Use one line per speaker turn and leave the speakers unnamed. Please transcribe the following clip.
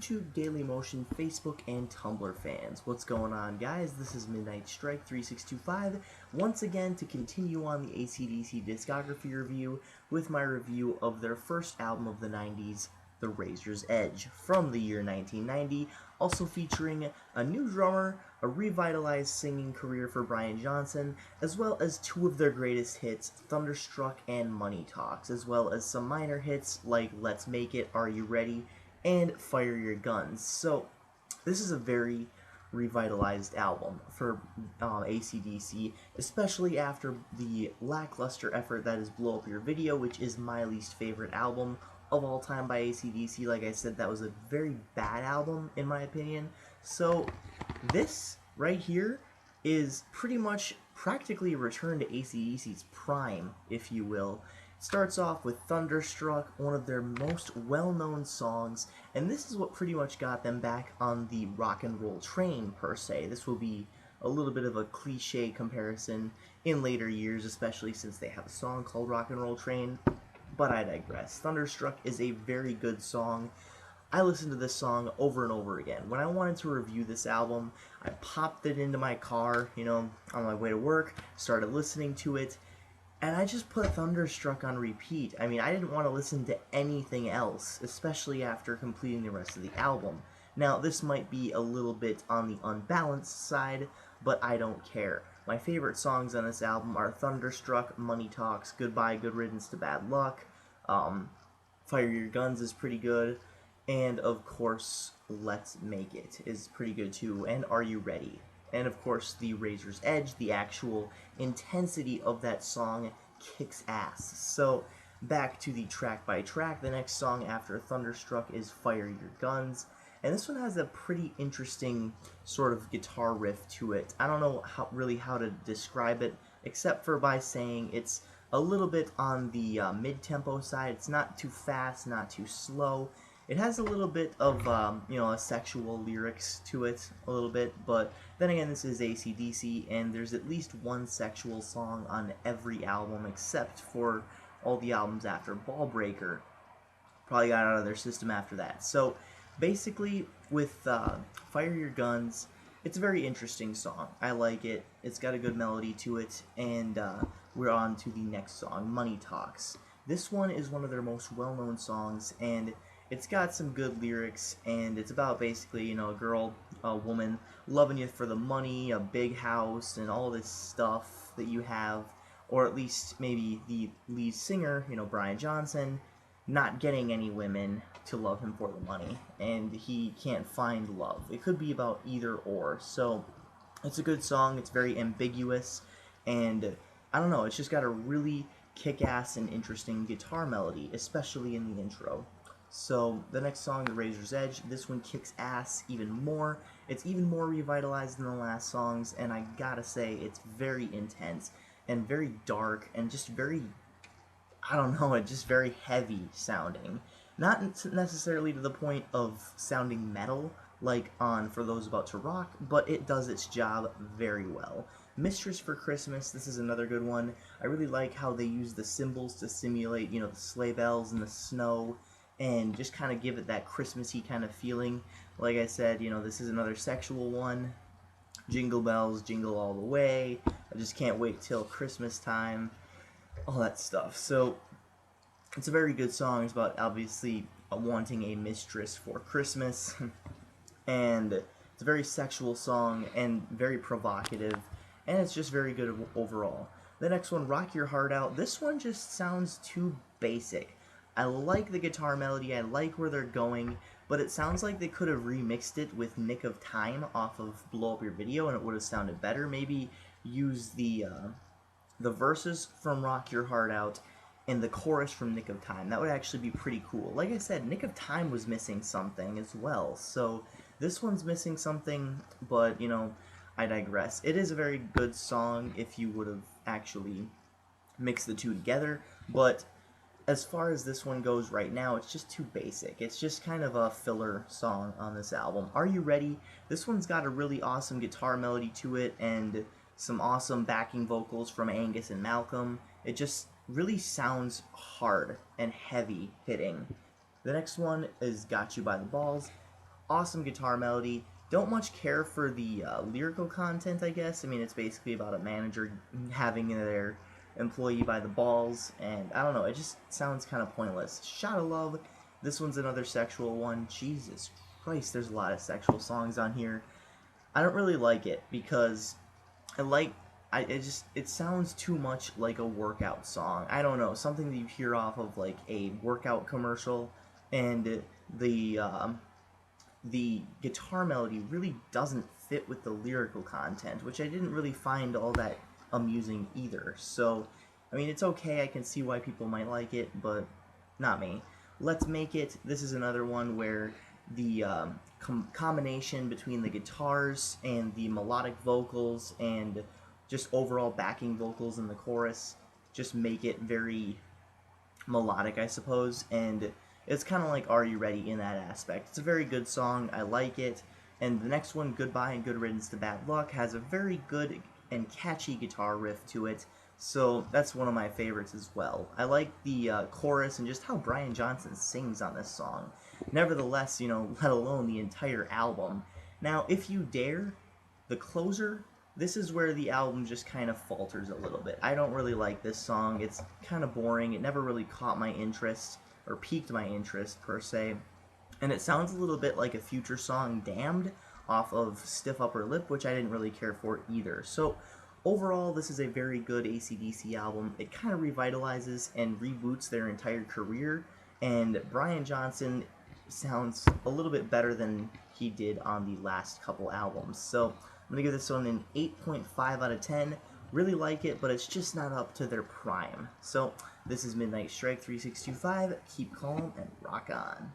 YouTube, Dailymotion, Facebook, and Tumblr fans. What's going on, guys? This is Midnight Strike 3625, once again to continue on the ACDC discography review with my review of their first album of the 90s, The Razor's Edge, from the year 1990, also featuring a new drummer, a revitalized singing career for Brian Johnson, as well as two of their greatest hits, Thunderstruck and Money Talks, as well as some minor hits like Let's Make It, Are You Ready, and Fire Your Guns. So this is a very revitalized album for ACDC, especially after the lackluster effort that is Blow Up Your Video, which is my least favorite album of all time by ACDC. Like I said, that was a very bad album in my opinion. So this right here is pretty much practically a return to ACDC's prime, if you will. It starts off with Thunderstruck, one of their most well-known songs, and this is what pretty much got them back on the rock and roll train, per se. This will be a little bit of a cliche comparison in later years, especially since they have a song called Rock and Roll Train, but I digress. Thunderstruck is a very good song. I listened to this song over and over again. When I wanted to review this album, I popped it into my car, on my way to work, started listening to it, and I just put Thunderstruck on repeat. I mean, I didn't want to listen to anything else, especially after completing the rest of the album. Now, this might be a little bit on the unbalanced side, but I don't care. My favorite songs on this album are Thunderstruck, Money Talks, Goodbye, Good Riddance to Bad Luck, Fire Your Guns is pretty good, and of course, Let's Make It is pretty good too, and Are You Ready? And of course, The Razor's Edge, the actual intensity of that song kicks ass. So, back to the track by track, the next song after Thunderstruck is Fire Your Guns. And this one has a pretty interesting sort of guitar riff to it. I don't know how to describe it, except for by saying it's a little bit on the mid-tempo side. It's not too fast, not too slow. It has a little bit of, a sexual lyrics to it, a little bit, but then again, this is AC/DC, and there's at least one sexual song on every album, except for all the albums after Ballbreaker. Probably got out of their system after that. So, basically, with Fire Your Guns, it's a very interesting song. I like it. It's got a good melody to it, and we're on to the next song, Money Talks. This one is one of their most well-known songs, and it's got some good lyrics, and it's about basically, a woman loving you for the money, a big house, and all this stuff that you have, or at least maybe the lead singer, Brian Johnson, not getting any women to love him for the money, and he can't find love. It could be about either or, so it's a good song, it's very ambiguous, and I don't know, it's just got a really kick-ass and interesting guitar melody, especially in the intro. So, the next song, The Razor's Edge, this one kicks ass even more. It's even more revitalized than the last songs, and I gotta say, it's very intense, and very dark, and just very, just very heavy sounding. Not necessarily to the point of sounding metal, like on For Those About to Rock, but it does its job very well. Mistress for Christmas, this is another good one. I really like how they use the cymbals to simulate, the sleigh bells and the snow, and just kind of give it that Christmassy kind of feeling. Like I said, this is another sexual one. Jingle bells, jingle all the way. I just can't wait till Christmas time. All that stuff. So, it's a very good song. It's about, obviously, wanting a mistress for Christmas. And it's a very sexual song and very provocative. And it's just very good overall. The next one, Rock Your Heart Out. This one just sounds too basic. I like the guitar melody, I like where they're going, but it sounds like they could have remixed it with Nick of Time off of Blow Up Your Video, and it would have sounded better. Maybe use the verses from Rock Your Heart Out and the chorus from Nick of Time. That would actually be pretty cool. Like I said, Nick of Time was missing something as well, so this one's missing something, but, I digress. It is a very good song if you would have actually mixed the two together, but as far as this one goes right now, it's just too basic. It's just kind of a filler song on this album. Are You Ready? This one's got a really awesome guitar melody to it and some awesome backing vocals from Angus and Malcolm. It just really sounds hard and heavy hitting. The next one is Got You by the Balls. awesome guitar melody. Don't much care for the lyrical content, I guess. I mean, it's basically about a manager having their employee by the balls, and I don't know, it just sounds kind of pointless. Shot of Love, this one's another sexual one. Jesus Christ, there's a lot of sexual songs on here. I don't really like it because it sounds too much like a workout song. I don't know, something that you hear off of like a workout commercial, and the guitar melody really doesn't fit with the lyrical content, which I didn't really find all that amusing either. So, I mean, it's okay, I can see why people might like it, but not me. Let's Make It, this is another one where the combination between the guitars and the melodic vocals and just overall backing vocals in the chorus just make it very melodic, I suppose, and it's kind of like Are You Ready in that aspect. It's a very good song, I like it, and the next one, Goodbye and Good Riddance to Bad Luck, has a very good and catchy guitar riff to it, so that's one of my favorites as well. I like the chorus and just how Brian Johnson sings on this song. Nevertheless, you know, let alone the entire album. Now, If You Dare, the closer, this is where the album just kind of falters a little bit. I don't really like this song. It's kind of boring. It never really caught my interest, or piqued my interest, per se. And it sounds a little bit like a Future song, Damned, off of Stiff Upper Lip, which I didn't really care for either. So, overall, this is a very good AC/DC album. It kind of revitalizes and reboots their entire career, and Brian Johnson sounds a little bit better than he did on the last couple albums. So I'm going to give this one an 8.5 out of 10. Really like it, but it's just not up to their prime. So this is Midnight Strike 3625. Keep calm and rock on.